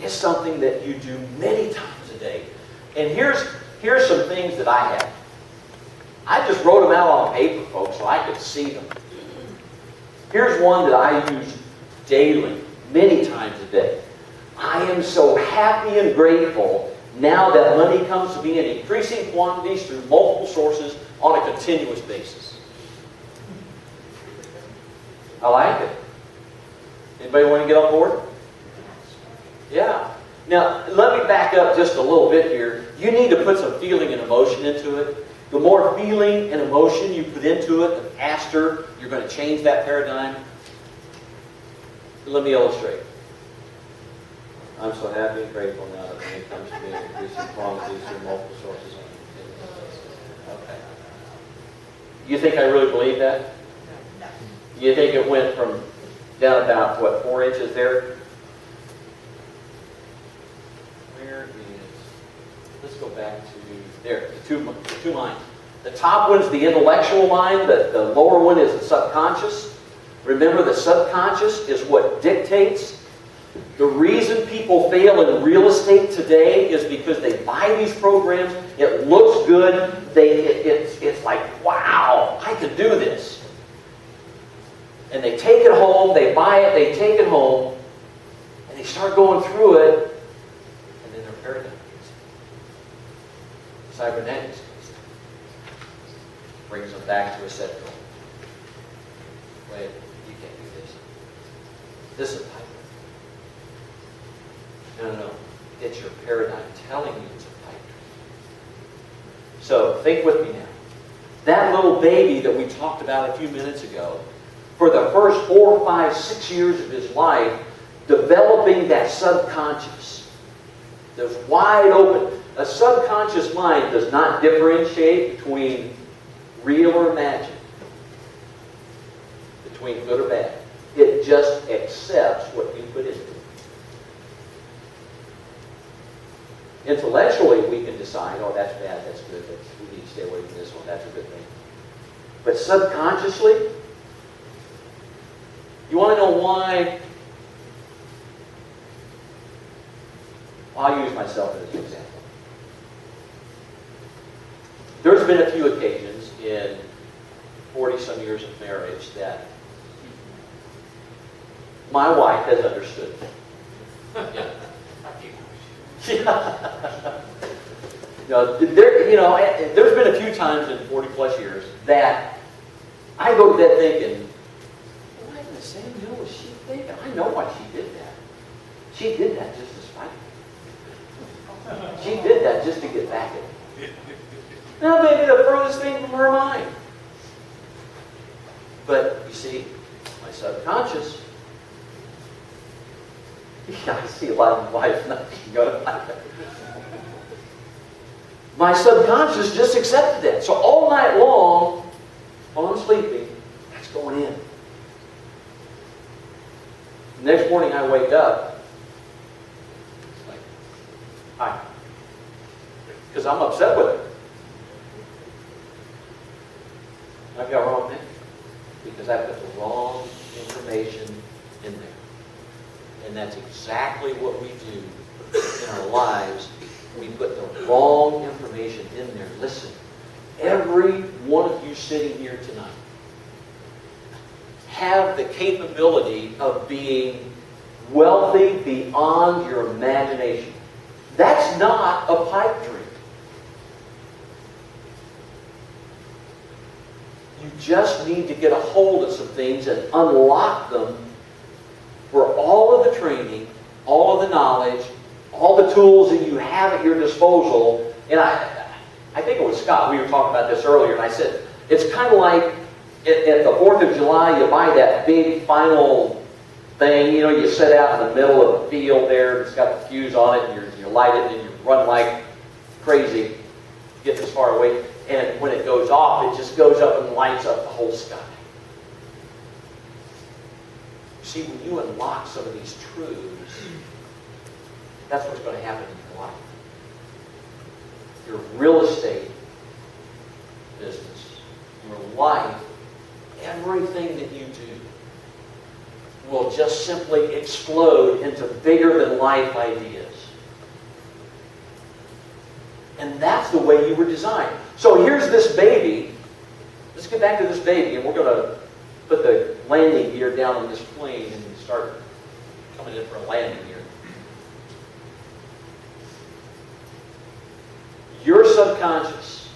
is something that you do many times a day. And here's some things that I have. I just wrote them out on paper, folks, so I could see them. Here's one that I use daily, many times a day. I am so happy and grateful now that money comes to me in increasing quantities through multiple sources on a continuous basis. I like it. Anybody want to get on board? Yeah. Now, let me back up just a little bit here. You need to put some feeling and emotion into it. The more feeling and emotion you put into it, the faster you're going to change that paradigm. Let me illustrate. I'm so happy and grateful now that when it comes to being increasing quantities through multiple sources. Okay. You think I really believe that? No. You think it went from down about, what, 4 inches there? Where is... Let's go back to there, the two minds. The top one's the intellectual mind, the lower one is the subconscious. Remember, the subconscious is what dictates. The reason people fail in real estate today is because they buy these programs, it looks good, it's like, wow, I could do this. And they take it home, they buy it, they take it home, and they start going through it, and then their paradigm gets cybernetics brings them back to a set goal. Wait, you can't do this. This is pipe. No. It's your paradigm telling you it's a pipe dream. So think with me now. That little baby that we talked about a few minutes ago, for the first 4, 5, 6 years of his life, developing that subconscious. That's wide open. A subconscious mind does not differentiate between real or imagined, between good or bad. It just accepts what you put into it. Intellectually, we can decide, oh, that's bad, that's good, we need to stay away from this one, that's a good thing. But subconsciously, you want to know why? I'll use myself as an example. There's been a few occasions in 40-some years of marriage that my wife has understood me. Yeah. There's been a few times in 40-plus years that I go to bed thinking, what in the same hell was she thinking? I know why she did that. She did that just to spite me. She did that just to get back at me. Now maybe the furthest thing from her mind. But you see, my subconscious, I see a lot of wives not going like that. My subconscious just accepted that. So all night long, while I'm sleeping, that's going in. The next morning I wake up, it's like, hi. Because I'm upset with her. I've got wrong thing. Because I put the wrong information in there. And that's exactly what we do in our lives. We put the wrong information in there. Listen, every one of you sitting here tonight have the capability of being wealthy beyond your imagination. That's not a pipe dream. You just need to get a hold of some things and unlock them for all of the training, all of the knowledge, all the tools that you have at your disposal. And I think it was Scott, we were talking about this earlier, and I said, it's kind of like at the 4th of July, you buy that big final thing, you set out in the middle of a field there, it's got the fuse on it, and you light it, and you run like crazy, get this far away, and when it goes off, it just goes up and lights up the whole sky. See, when you unlock some of these truths, that's what's going to happen in your life. Your real estate business, your life, everything that you do will just simply explode into bigger than life ideas. And that's the way you were designed. So here's this baby. Let's get back to this baby, and we're going to put the landing gear down on this plane and start coming in for a landing gear. Your subconscious,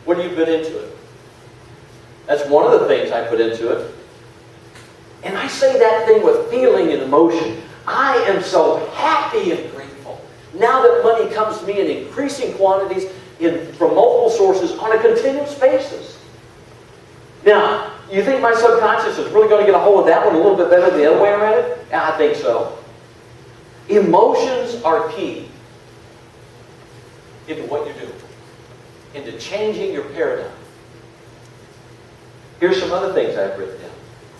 what have you put into it? That's one of the things I put into it. And I say that thing with feeling and emotion. I am so happy and grateful now that money comes to me in increasing quantities from multiple sources on a continuous basis. Now, you think my subconscious is really going to get a hold of that one a little bit better than the other way around it? Yeah, I think so. Emotions are key into what you do, into changing your paradigm. Here's some other things I've written down.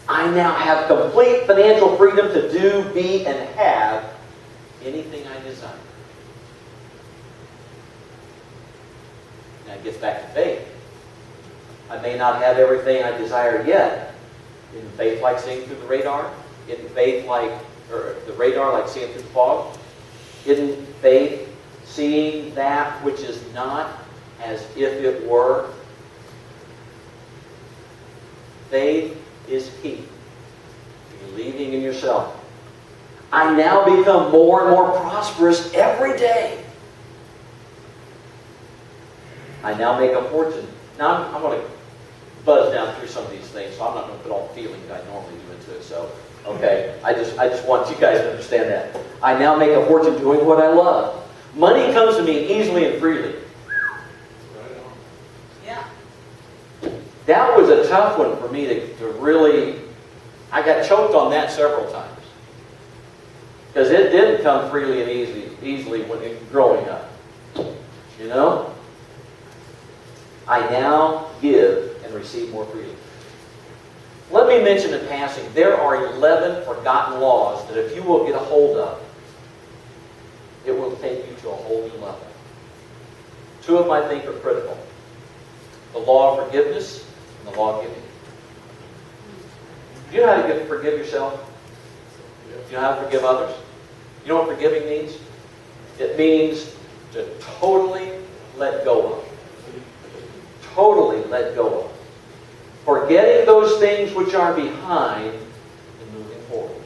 I now have complete financial freedom to do, be, and have anything I desire. Now it gets back to faith. I may not have everything I desire yet. Isn't faith like seeing through the radar? Isn't faith like, or the radar like seeing through the fog? Isn't faith seeing that which is not as if it were? Faith is key. Believing in yourself. I now become more and more prosperous every day. I now make a fortune. Now I'm going to buzz down through some of these things, so I'm not going to put all the feeling that I normally do into it. So, okay, I just want you guys to understand that. I now make a fortune doing what I love. Money comes to me easily and freely. Yeah. That was a tough one for me to really... I got choked on that several times. Because it didn't come freely and easily when growing up. You know? I now give and receive more freely. Let me mention in passing, there are 11 forgotten laws that if you will get a hold of, it will take you to a whole new level. 2 of them I think are critical. The law of forgiveness and the law of giving. Do you know how to forgive yourself? Do you know how to forgive others? You know what forgiving means? It means to totally let go of. Totally let go of. Forgetting those things which are behind and moving forward.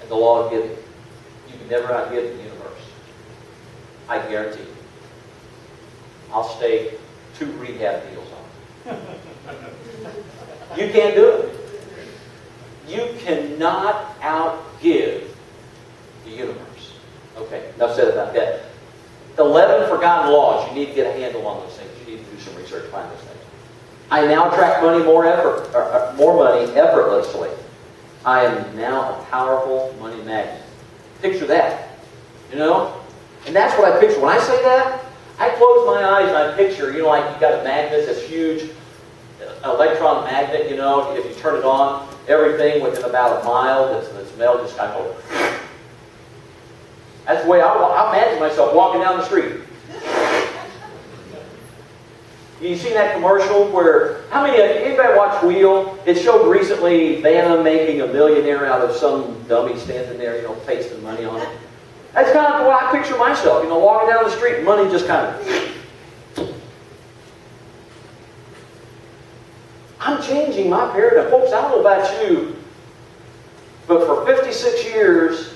And the law of giving. You can never outgive the universe. I guarantee you. I'll stake 2 rehab deals on it. You can't do it. You cannot outgive the universe. Okay, enough said about that. 11 forgotten laws. You need to get a handle on those things. You need to do some research, find those things. I now attract money more money effortlessly. I am now a powerful money magnet. Picture that. You know? And that's what I picture. When I say that, I close my eyes and I picture, you know, like you got a magnet, this huge electron magnet, you know, if you turn it on, everything within about a mile that's metal just kind of goes. That's the way I imagine myself walking down the street. You seen that commercial where, anybody watch Wheel? It showed recently Vanna making a millionaire out of some dummy standing there, you know, pasting money on it. That's kind of what I picture myself, you know, walking down the street, money just kind of... I'm changing my paradigm. Folks, I don't know about you, but for 56 years,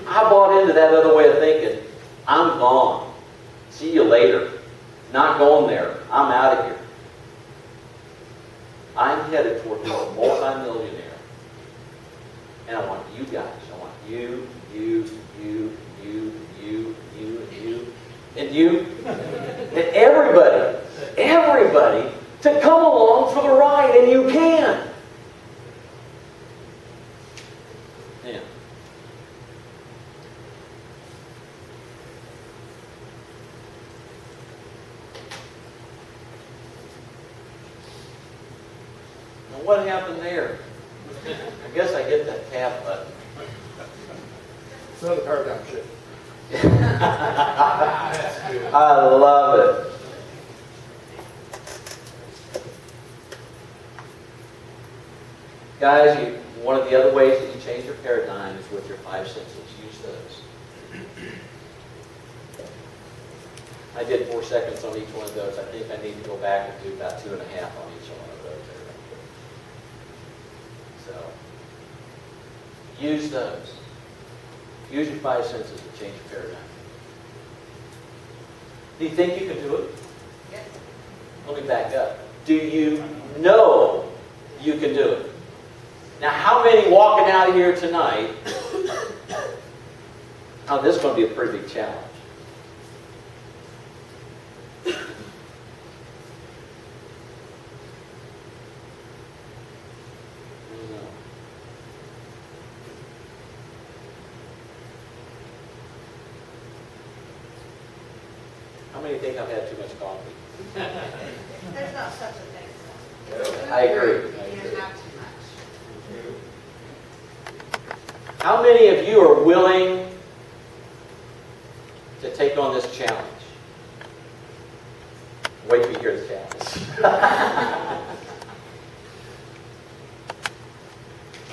I bought into that other way of thinking. I'm gone. See you later. Not going there. I'm out of here. I'm headed toward being a multi-millionaire. And I want you guys. I want you, and you, and everybody to come along for the ride, and you can. Yeah. Now what happened there? I guess I hit that tab button. It's another paradigm shift. I love it. Guys, one of the other ways that you change your paradigm is with your five senses. Use those. I did 4 seconds on each one of those. I think I need to go back and do about 2.5 on each one of those. So, use those. Use your five senses to change your paradigm. Do you think you can do it? Yes. Let me back up. Do you know you can do it? Now, how many walking out of here tonight, this is going to be a pretty big challenge. How many think I've had too much coffee? There's not such a thing. I agree. You don't have too much. How many of you are willing to take on this challenge? Wait till you hear the challenge.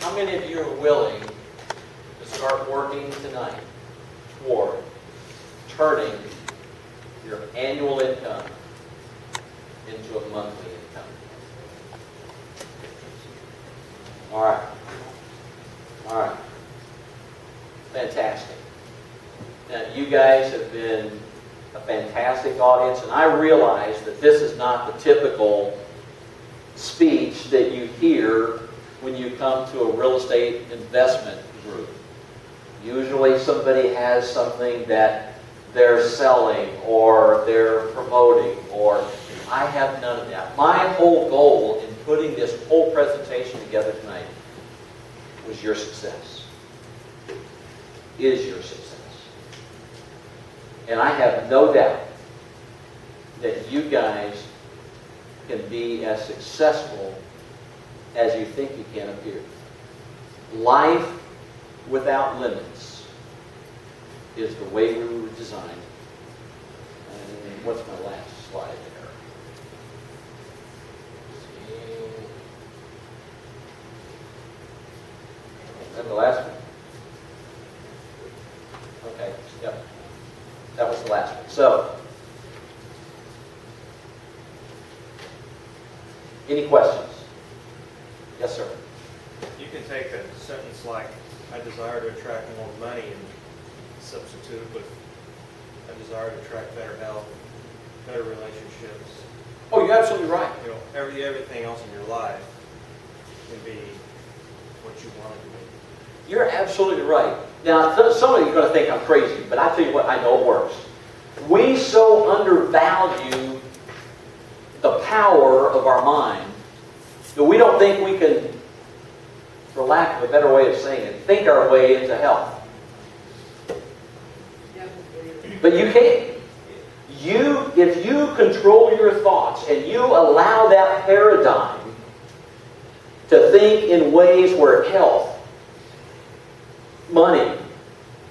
How many of you are willing to start working tonight toward turning your annual income into a monthly income? All right. All right. Fantastic. Now, you guys have been a fantastic audience, and I realize that this is not the typical speech that you hear when you come to a real estate investment group. Usually somebody has something that they're selling or they're promoting, or I have none of that. My whole goal in putting this whole presentation together tonight was your success. Is your success. And I have no doubt that you guys can be as successful as you think you can up here. Life without limits is the way we were designed. And what's my last slide there? Is that the last one? Okay, yep. That was the last one. So, any questions? Yes, sir. You can take a sentence like, I desire to attract more money, and substitute it with, I desire to attract better health, better relationships. Oh, you're absolutely right. You know, everything else in your life can be what you want it to be. You're absolutely right. Now, some of you are going to think I'm crazy, but I tell you what, I know it works. We so undervalue the power of our mind that we don't think we can, for lack of a better way of saying it, think our way into health. But you can't. If you control your thoughts and you allow that paradigm to think in ways where health, money,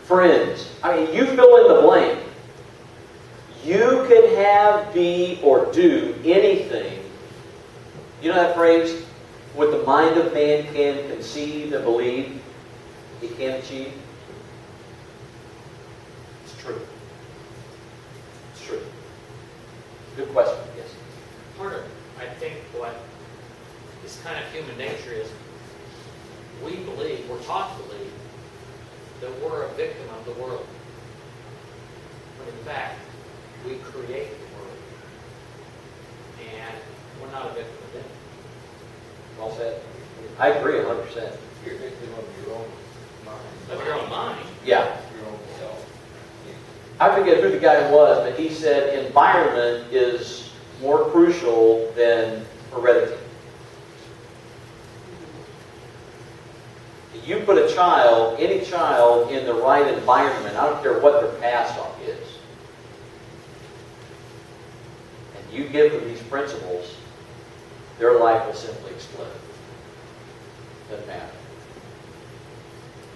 friends, you fill in the blank. You can have, be, or do anything. You know that phrase? What the mind of man can conceive and believe, he can achieve. It's true. It's true. Good question. Yes. Part of, I think, what is kind of human nature is we believe, we're taught to believe, that we're a victim of the world. When in fact, we create the world. And we're not a victim of it. Well said. I agree 100%. You're a victim of your own mind. Of your own mind. Yeah. Your own self. I forget who the guy was, but he said environment is more crucial than heredity. You put a child, any child, in the right environment, I don't care what their past is, and you give them these principles, their life will simply explode. Doesn't matter.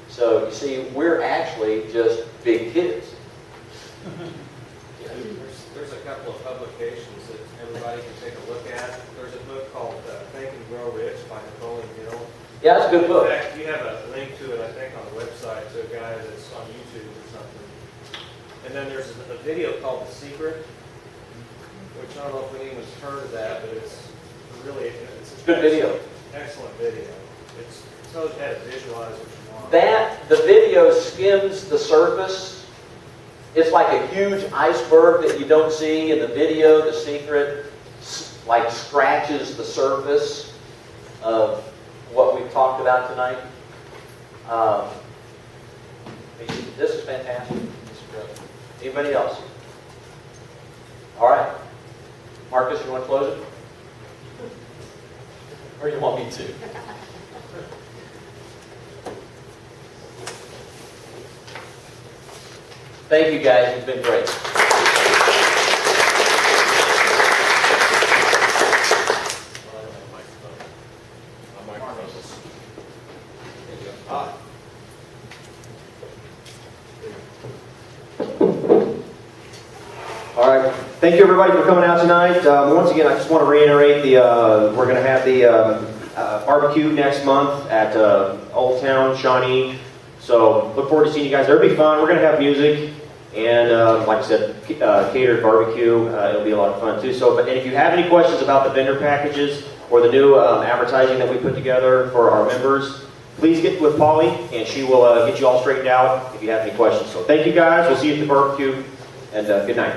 So, you see, we're actually just big kids. There's a couple of publications that everybody can take a look at. There's a book called Think and Grow Rich by Napoleon Hill. Yeah, it's a good In book. fact, you have a link to it, I think, on the website to a guy that's on YouTube or something. And then there's a video called The Secret, which I don't know if anyone's heard of that, but it's really, it's It's a good video. excellent video. It tells you how to visualize what you want. The video skims the surface. It's like a huge iceberg that you don't see. In the video, The Secret like scratches the surface of what we've talked about tonight. This is fantastic. This is great. Anybody else? All right. Marcus, you want to close it? Or you want me to? Thank you guys, it's been great. All right. Thank you, everybody, for coming out tonight. Once again, I just want to reiterate we're going to have the barbecue next month at Old Town Shawnee. So look forward to seeing you guys. It'll be fun. We're going to have music and, like I said, catered barbecue. It'll be a lot of fun too. And if you have any questions about the vendor packages or the new advertising that we put together for our members, please get with Polly, and she will get you all straightened out if you have any questions. So thank you, guys. We'll see you at the barbecue, and good night.